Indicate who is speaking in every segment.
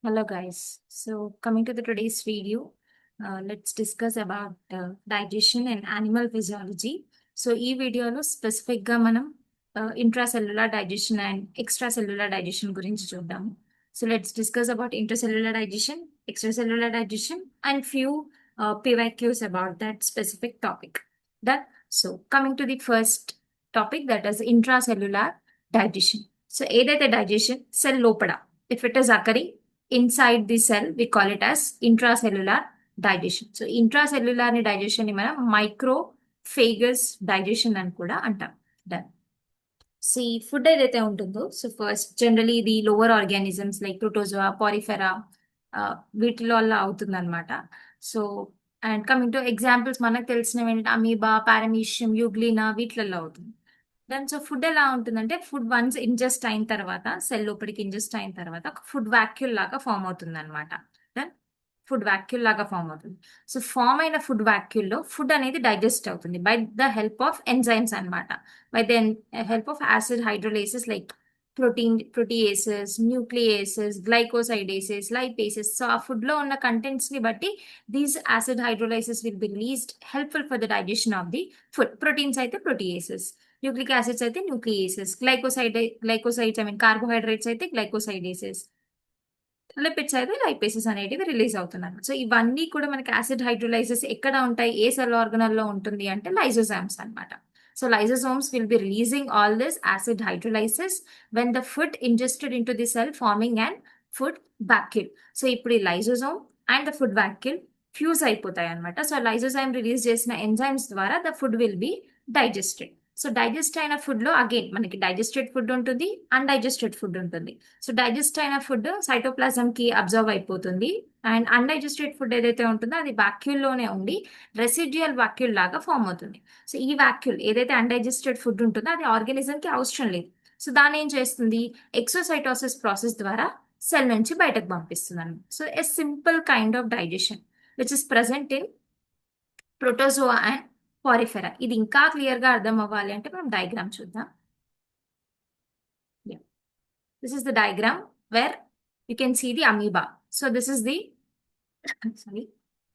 Speaker 1: Hello guys. So coming to the today's video, let's discuss about digestion and animal physiology. So ఈ వీడియోలో specific గా మనం intracellular digestion and extracellular digestion గురించి చూద్దాము. So let's discuss about intracellular digestion, extracellular digestion, and few PYQs about that specific topic. That so coming to the first topic, that is intracellular digestion. So ఏదైతే digestion cell లోపల if it is occurring inside the cell, we call it as intracellular digestion. So intracellular digestion ni మనం మైక్రోఫేగస్ digestion అని కూడా అంటాం. Done. C food ఏదైతే ఉంటుందో, so first generally ఇది lower organisms like protozoa, పారిఫెరా వీటిలో వల్ల అవుతుంది అనమాట. So and coming to examples మనకు తెలిసినవి ఏంటంటే అమీబా, పారామీషియం, యూగ్లీనా వీటిలలో అవుతుంది. దెన్ సో ఫుడ్ ఎలా ఉంటుందంటే, ఫుడ్ వన్స్ ఇంజెస్ట్ అయిన తర్వాత, సెల్ లోపలికి ఇంజెస్ట్ అయిన తర్వాత ఒక ఫుడ్ వ్యాక్యూల్ లాగా ఫామ్ అవుతుంది అనమాట. దెన్ ఫుడ్ వ్యాక్యూల్ లాగా ఫామ్ అవుతుంది. సో ఫామ్ అయిన ఫుడ్ వ్యాక్యూల్లో ఫుడ్ అనేది డైజెస్ట్ అవుతుంది by the help of enzymes అనమాట. By the help of acid hydrolases like proteases, nucleases, glycosidases, lipases. So ఆ ఫుడ్ లో ఉన్న కంటెంట్స్ ని బట్టి these acid hydrolases will be released, helpful for the digestion of the food. Proteins అయితే proteases, nucleic acids అయితే న్యూక్లియేసెస్, glycosides carbohydrates అయితే గ్లైకోసైడేసెస్, lipids అయితే లైపేసెస్ అనేటివి రిలీజ్ అవుతున్నాయి. సో ఇవన్నీ కూడా మనకి యాసిడ్ హైడ్రోలైసిస్ ఎక్కడ ఉంటాయి, ఏ సెల్ ఆర్గనల్లో ఉంటుంది అంటే లైజోజామ్స్ అన్నమాట. So lysosomes will be releasing all this acid hydrolysis when the food ingested into the cell, forming an food vacuole. So ఇప్పుడు ఈ lysosome and the food vacuole fuse అయిపోతాయి అనమాట. సో లైజోజైమ్ రిలీజ్ చేసిన enzymes ద్వారా the food will be digested. So digest అయిన food లో again మనకి digested food ఉంటుంది, అన్డైజెస్టెడ్ ఫుడ్ ఉంటుంది. సో డైజెస్ట్ అయిన ఫుడ్ సైటోప్లాజం కి అబ్జర్వ్ అయిపోతుంది, అండ్ అన్డైజెస్టెడ్ ఫుడ్ ఏదైతే ఉంటుందో అది వాక్యూల్ లోనే ఉండి రెసిడ్యుయల్ వాక్యూల్ లాగా ఫామ్ అవుతుంది. సో ఈ వాక్యూల్ ఏదైతే అన్డైజెస్టెడ్ ఫుడ్ ఉంటుందో అది ఆర్గానిజం కి అవసరం లేదు. సో దాన్ని ఏం చేస్తుంది, ఎక్సోసైటోసిస్ ప్రాసెస్ ద్వారా సెల్ నుంచి బయటకు పంపిస్తుంది అనమాట. So a simple kind of digestion which is present in protozoa and porifera. ఇది ఇంకా క్లియర్ గా అర్థం అవ్వాలి అంటే మనం డయాగ్రామ్ చూద్దాం. This is the diagram where you can see the amoeba. So this is the sorry,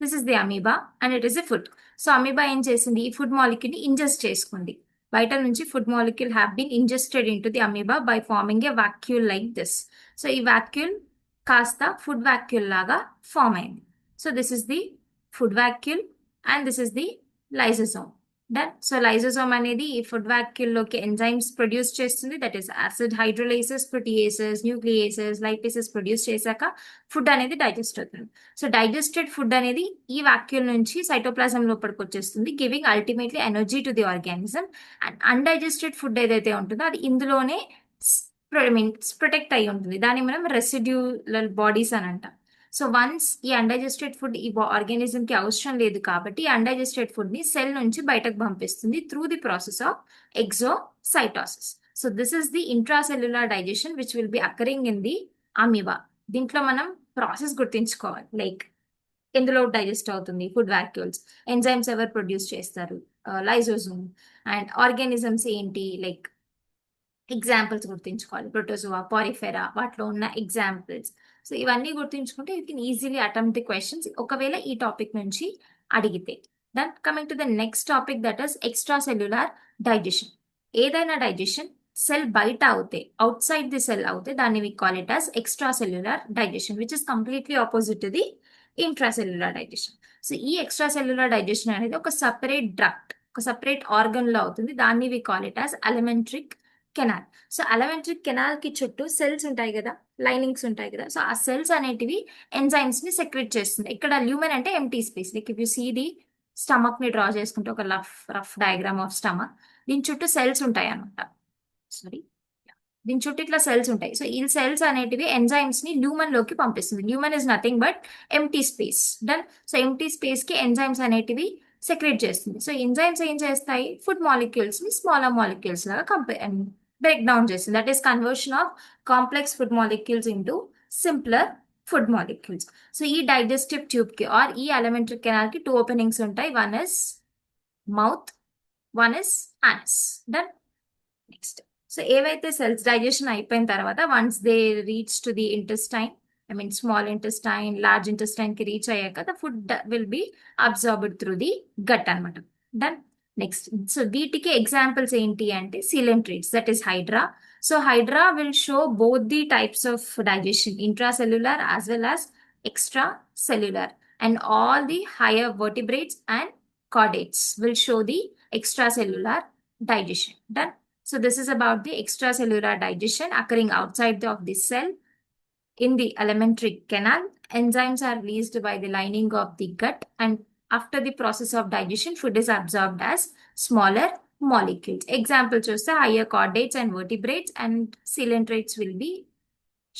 Speaker 1: this is the amoeba and it is a food. So amoeba ఏం చేసింది, ఈ ఫుడ్ మాలిక్యూల్ ని ఇంజెస్ట్ చేసుకుంది. బయట నుంచి food molecule have been ingested into the amoeba by forming a vacuole like this. So ఈ vacuole కాస్త food vacuole లాగా ఫామ్ అయింది. So this is the food vacuole and this is the lysosome. Done. So lysosome అనేది ఈ food vacuole లోకి enzymes produce చేస్తుంది, that is acid hydrolases, proteases, nucleases, lipases produce చేశాక food అనేది digest అవుతుంది. So digested food అనేది ఈ vacuole నుంచి సైటోప్లాజం లోపలికి వచ్చేస్తుంది, giving ultimately energy to the organism. And undigested food ఏదైతే ఉంటుందో అది ఇందులోనే ప్రొటెక్ట్ అయి ఉంటుంది. దాన్ని మనం రెసిడ్యూలర్ బాడీస్ అని అంటాం. సో వన్స్ ఈ అన్డైజెస్టెడ్ ఫుడ్ ఈ ఆర్గానిజం కి అవసరం లేదు కాబట్టి ఈ అన్డైజెస్టెడ్ ఫుడ్ ని సెల్ నుంచి బయటకు పంపిస్తుంది through the process of exocytosis. So this is the intracellular digestion which will be occurring in the amoeba. దీంట్లో మనం ప్రాసెస్ గుర్తించుకోవాలి, లైక్ ఎందులో డైజెస్ట్ అవుతుంది, ఫుడ్ వాక్యూల్స్, ఎంజైమ్స్ ఎవరు ప్రొడ్యూస్ చేస్తారు, లైజోజోమ్, అండ్ ఆర్గానిజమ్స్ ఏంటి, లైక్ ఎగ్జాంపుల్స్ గుర్తించుకోవాలి, ప్రోటోజోవా, పారిఫెరా వాటిలో ఉన్న ఎగ్జాంపుల్స్. సో ఇవన్నీ గుర్తుంచుకుంటే you can easily attempt the questions ఒకవేళ ఈ టాపిక్ నుంచి అడిగితే. Then coming to the next topic, that is extra cellular digestion. ఏదైనా డైజెషన్ సెల్ బయట అవుతే, అవుట్ సైడ్ ది సెల్ అవుతే దాన్ని we call it as extracellular digestion which is completely opposite to the intracellular digestion. So ఈ extracellular digestion అనేది ఒక separate డ్రక్ట్, ఒక separate organ లో అవుతుంది. దాన్ని we call it as alimentary canal. So alimentary canal కి చుట్టూ cells ఉంటాయి కదా, లైనింగ్స్ ఉంటాయి కదా. సో ఆ సెల్స్ అనేటివి ఎంజైమ్స్ ని సెక్రెట్ చేస్తుంది. ఇక్కడ ల్యూమెన్ అంటే empty space, like if you see the stomach ని డ్రా చేసుకుంటే ఒక రఫ్ డయాగ్రామ్ ఆఫ్ స్టమక్, దీని చుట్టూ సెల్స్ ఉంటాయి అనమాట. సారీ, దీని చుట్టూ ఇట్లా సెల్స్ ఉంటాయి. సో ఈ సెల్స్ అనేటివి ఎంజైమ్స్ ని ల్యూమన్ లోకి పంపిస్తుంది. Lumen is nothing but empty space. Done. So empty space కి ఎంజైమ్స్ అనేటివి సెక్రెట్ చేస్తుంది. సో ఎంజైమ్స్ ఏం చేస్తాయి, ఫుడ్ మాలిక్యూల్స్ ని స్మాలర్ మాలిక్యూల్స్ లాగా బ్రేక్ డౌన్ చేస్తుంది. That is conversion of complex food molecules into simpler food molecules. So ఈ digestive tube కి ఆర్ ఈ అలిమెంటరీ కెనాల్ కి 2 ఓపెనింగ్స్ ఉంటాయి. One is mouth, one is Anas. Done. Next, so ఏవైతే cells digestion అయిపోయిన తర్వాత once they reach to the intestine, I mean small intestine, large intestine కి reach అయ్యాక the food will be absorbed through the gut అన్నమాట. Done. Next, so వీటికి examples ఏంటి అంటే coelentrates, that is hydra. So hydra will show both the types of digestion, intracellular as well as extracellular, and all the higher vertebrates and chordates will show the extracellular digestion. Done. So this is about the extracellular digestion occurring outside of the cell. In the alimentary canal, enzymes are released by the lining of the gut, and after the process of digestion, food is absorbed as smaller molecules. Example చూస్తే higher chordates and vertebrates, and coelentrates will be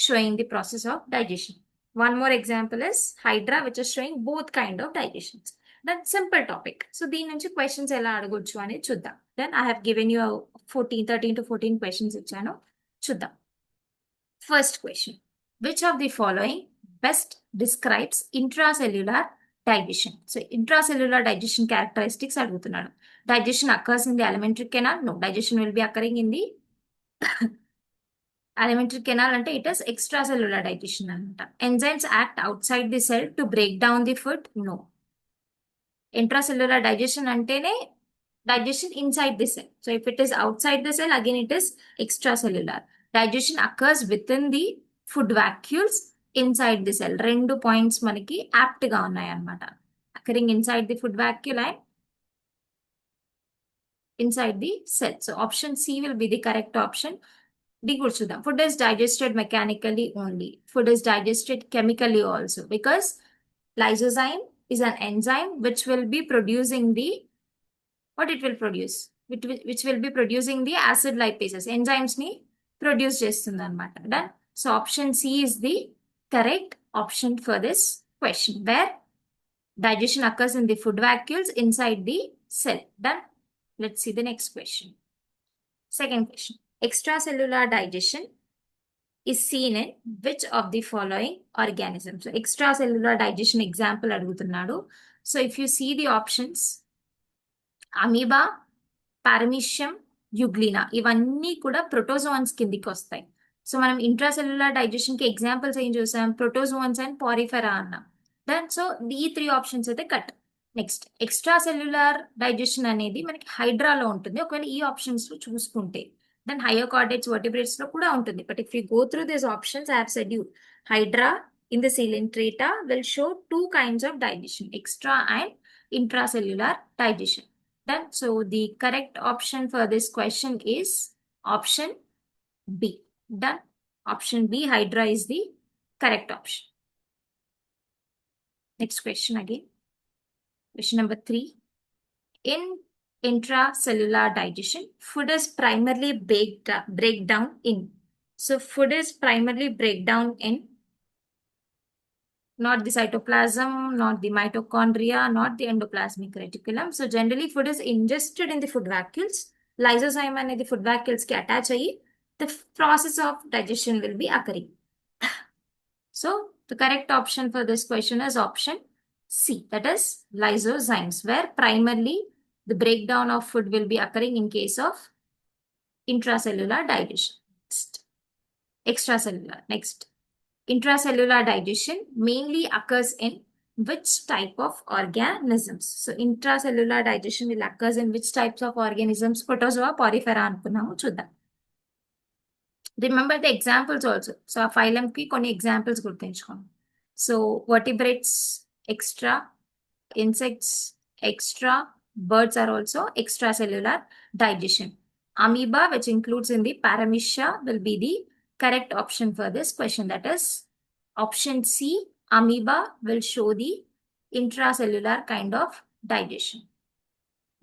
Speaker 1: showing the process of digestion. One more example is hydra, which is showing both kind of digestions. That's simple topic. So దీని నుంచి questions ఎలా అడగొచ్చు అనేది చూద్దాం. Then I have given you 13 to 14 questions ఇచ్చాను, చూద్దాం. First question. Which of the following best describes intracellular digestion? So intracellular digestion characteristics అడుగుతున్నాడు. Digestion occurs in the alimentary canal? No, digestion will be occurring in the alimentary canal అంటే it is extracellular digestion అనమాట. Enzymes act outside the cell to break down the food? No. Intracellular digestion అంటేనే digestion inside the cell. So if it is outside the cell, again it is extracellular. Digestion occurs within the food vacuoles inside the cell. రెండు points మనకి apt గా ఉన్నాయి అన్నమాట. Occurring inside the food vacuole and inside the cell. So option C will be the correct option. D కూడా చూద్దాం. Food is digested mechanically only. Food is digested chemically also, because lysozyme is an enzyme which will be producing the, what it will produce? Which will be producing the acid lipases. Enzymes ni produce చేస్తుంది అన్నమాట. Done. So option C is the correct option for this question, where digestion occurs in the food vacuoles inside the cell. Done. Let's see the next question. Second question. Extracellular digestion is seen in which of the following organisms? So extracellular digestion example అడుగుతున్నాడు. So if you see the options, amoeba, paramecium, euglena, ఇవన్నీ కూడా protozoans కిందికి వస్తాయి. So మనం intracellular digestion కి examples ఏం చూసాం? Protozoans and పారిఫెరా అన్నాం. దెన్ సో ఈ 3 ఆప్షన్స్ అయితే cut. Next, extra cellular digestion అనేది మనకి హైడ్రాలో ఉంటుంది. ఒకవేళ ఈ ఆప్షన్స్ లో చూసుకుంటే దెన్ హైయర్ కార్డేట్స్ వర్టిబ్రేట్స్ లో కూడా ఉంటుంది. But if you go through these options, I have said you hydra in the coelenterata will show 2 kinds of digestion, extra and intracellular digestion. Done. So the correct option for this question is option B. Done. Option B, hydra, is the correct option. Next question again. Question number 3. In intracellular digestion, food is primarily break down in. So food is primarily break down in not the cytoplasm, not the mitochondria, not the endoplasmic reticulum. So generally food is ingested in the food vacuoles. Lysozyme అనేది food vacuoles కి attach అయ్యి the process of digestion will be occurring. So the correct option for this question is option C, that is lysozymes, where primarily the breakdown of food will be occurring in case of intracellular digestion. Next, extracellular. Next, intracellular digestion mainly occurs in which type of organisms? So intracellular digestion will occurs in which types of organisms? Protozoa, porifera అనుకున్నాము, చూద్దాం. Remember the examples also. So ఆ phylum కి కొన్ని examples గుర్తుంచుకోండి. So vertebrates extra, insects extra, birds are also extracellular digestion. Amoeba, which includes in the paramecia, will be the correct option for this question. That is option C, amoeba will show the intracellular kind of digestion.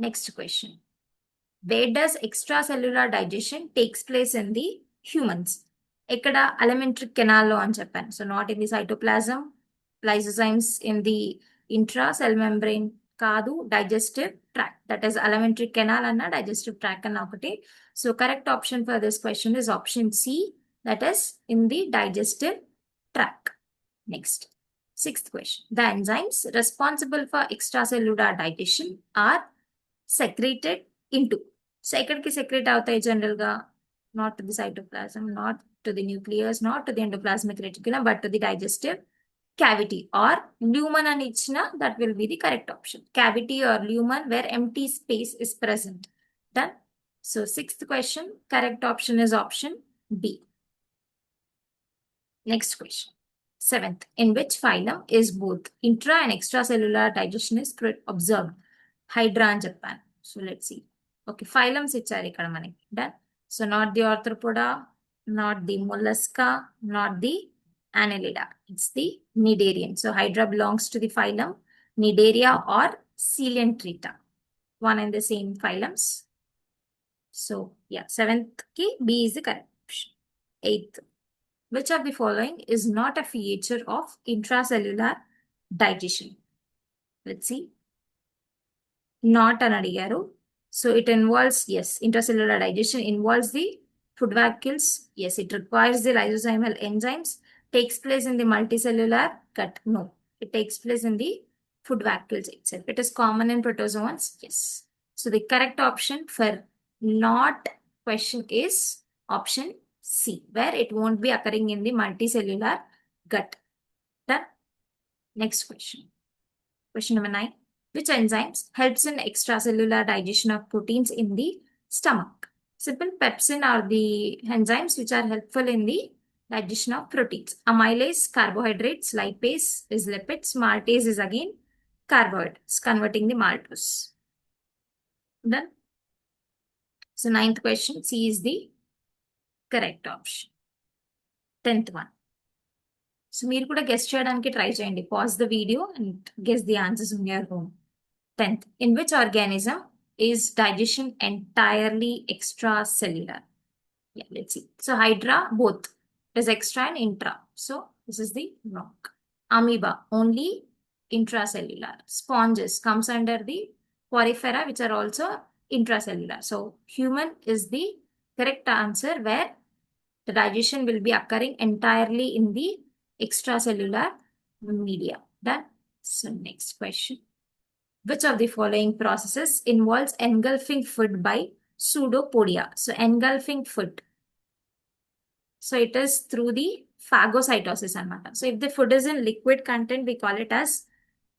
Speaker 1: Next question. Where does extracellular digestion takes place in the humans? ఎక్కడ? alimentary canal లో అని చెప్పాను. So not in the cytoplasm, lysozymes in the intracell membrane కాదు, digestive tract, that is alimentary canal అన్న digestive tract అన్న ఒకటి. So correct option for this question is option C, that is in the digestive tract. Next, 6th question. The enzymes responsible for extracellular digestion are secreted into. So ఎక్కడికి secrete అవుతాయి general గా? Not the cytoplasm, not to the nucleus, not to the endoplasmic reticulum, but to the digestive cavity or lumen and ichna, that will be the correct option. Cavity or lumen where empty space is present. Done. So sixth question, correct option is option B. Next question. Seventh, in which phylum is both intra and extracellular digestion is observed? Hydra and Japan. So let's see. Okay, phylums ichari ikkada manaki. Done. So not the arthropoda, not the mollusca, not the annelida. It's the Cnidarian. So Hydra belongs to the phylum Cnidaria or Coelenterata. One and the same phylums. So yeah, seventh key B is the correct option. Eighth, which of the following is not a feature of intracellular digestion? Let's see. Not an adigaru. So it involves, yes, intracellular digestion involves the food vacuoles. Yes, it requires the lysosomal enzymes. Takes place in the multicellular gut. No, it takes place in the food vacuoles itself. It is common in protozoans. Yes. So the correct option for not question is option C, where it won't be occurring in the multicellular gut. Done. Next question. Question number 9. Which enzymes helps in extracellular digestion of proteins in the stomach? Simple. Pepsin are the enzymes which are helpful in the digestion of proteins. Amylase, carbohydrates, lipase is lipids, maltase is again carbohydrates, converting the maltose. Done. So ninth question, C is the correct option. 10th one. So మీరు కూడా guess చేయడానికి try చేయండి. Pause the video and guess the answers on your own. 10th, in which organism is digestion entirely extracellular? Yeah, let's see. So Hydra, both. It is extra and intra. So this is the wrong. Amoeba, only intracellular. Sponges comes under the porifera, which are also intracellular. So human is the correct answer, where the digestion will be occurring entirely in the extracellular media. Done. So next question. Which of the following processes involves engulfing food by pseudopodia? So engulfing food. So it is through the phagocytosis anamata. So if the food is in liquid content, we call it as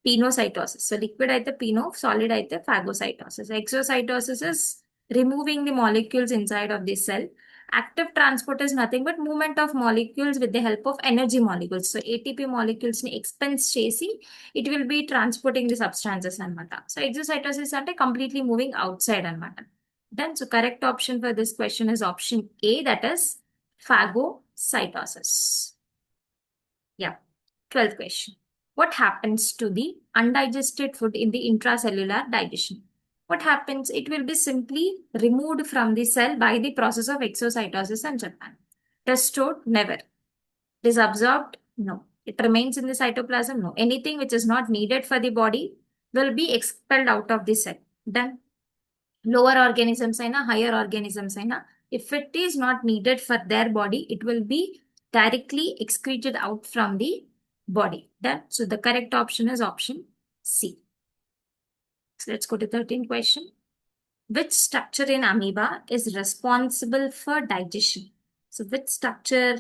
Speaker 1: pinocytosis. So liquid aithe pino, solid aithe phagocytosis. Exocytosis is removing the molecules inside of the cell. Active transport is nothing but movement of molecules with the help of energy molecules. So ATP molecules ni expense chesi, it will be transporting the substances anamata. So exocytosis ante completely moving outside anamata. Done. So correct option for this question is option A, that is phagocytosis. Yeah. 12th question. What happens to the undigested food in the intracellular digestion? What happens? It will be simply removed from the cell by the process of exocytosis and Japan. It is stored? Never. It is absorbed? No. It remains in the cytoplasm? No. Anything which is not needed for the body will be expelled out of the cell. Done. Lower organisms aina, higher organisms aina, if it is not needed for their body, it will be directly excreted out from the body. Done. So the correct option is option C. So let's go to 13th question. Which structure in amoeba is responsible for digestion? So which structure?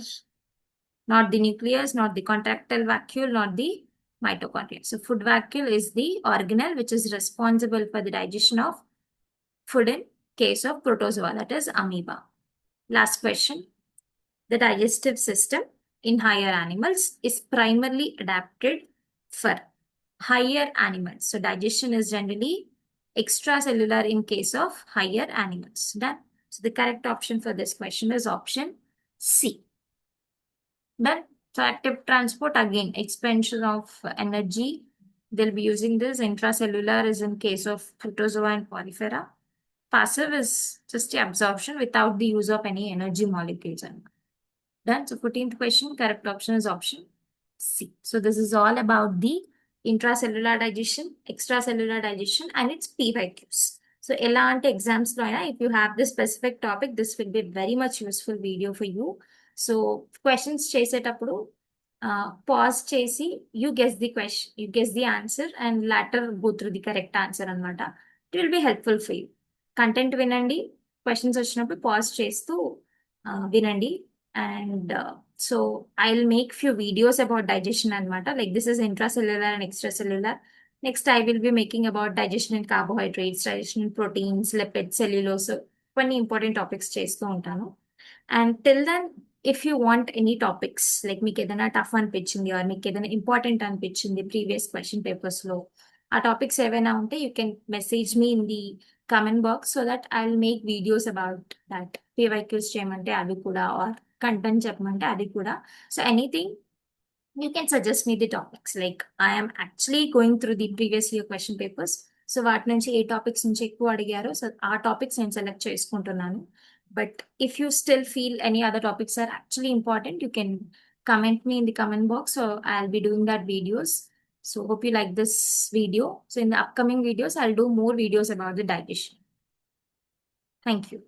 Speaker 1: Not the nucleus, not the contractile vacuole, not the mitochondria. So food vacuole is the organelle which is responsible for the digestion of food in case of protozoa, that is amoeba. Last question. The digestive system in higher animals is primarily adapted for higher animals. So digestion is generally extracellular in case of higher animals. Done. So the correct option for this question is option C. Done. So active transport, again, expansion of energy. They'll be using this. Intracellular is in case of protozoa and porifera. Passive is just the absorption without the use of any energy molecules. Done. So 14th question, correct option is option C. So this is all about the intracellular digestion, extracellular digestion, and its PYQs. So elanti exams lo aina, if you have this specific topic, this will be very much useful video for you. So questions చేసేటప్పుడు pause చేసి you guess the question, you guess the answer, and later go through the correct answer అన్నమాట. It will be helpful for you. Content వినండి, questions వచ్చినప్పుడు pause చేస్తూ వినండి. And so I'll make few videos about digestion and matter. Like this is intracellular and extracellular. Next, I will be making about digestion in carbohydrates, digestion in proteins, lipids, cellulose. So, కొన్ని important topics చేస్తూ ఉంటాను. And till then, if you want any topics, like మీకు ఏదైనా tough అనిపించింది or మీకు ఏదైనా important అనిపించింది previous question papers లో ఆ టాపిక్స్ ఏవైనా ఉంటే you can message me in the comment box so that I will make videos about that PYQs చేయమంటే అవి కూడా ఆర్ కంటెంట్ చెప్పమంటే అది కూడా so anything you can suggest me the topics. Like I am actually going through the previous year question papers. So వాటి నుంచి ఏ topics నుంచి ఎక్కువ అడిగారో సో ఆ టాపిక్స్ నేను సెలెక్ట్ చేసుకుంటున్నాను. But if you still feel any other topics are actually important you can comment me in the comment box. So I'll be doing that videos. So hope you like this video. So in the upcoming videos, I'll do more videos about the digestion. Thank you.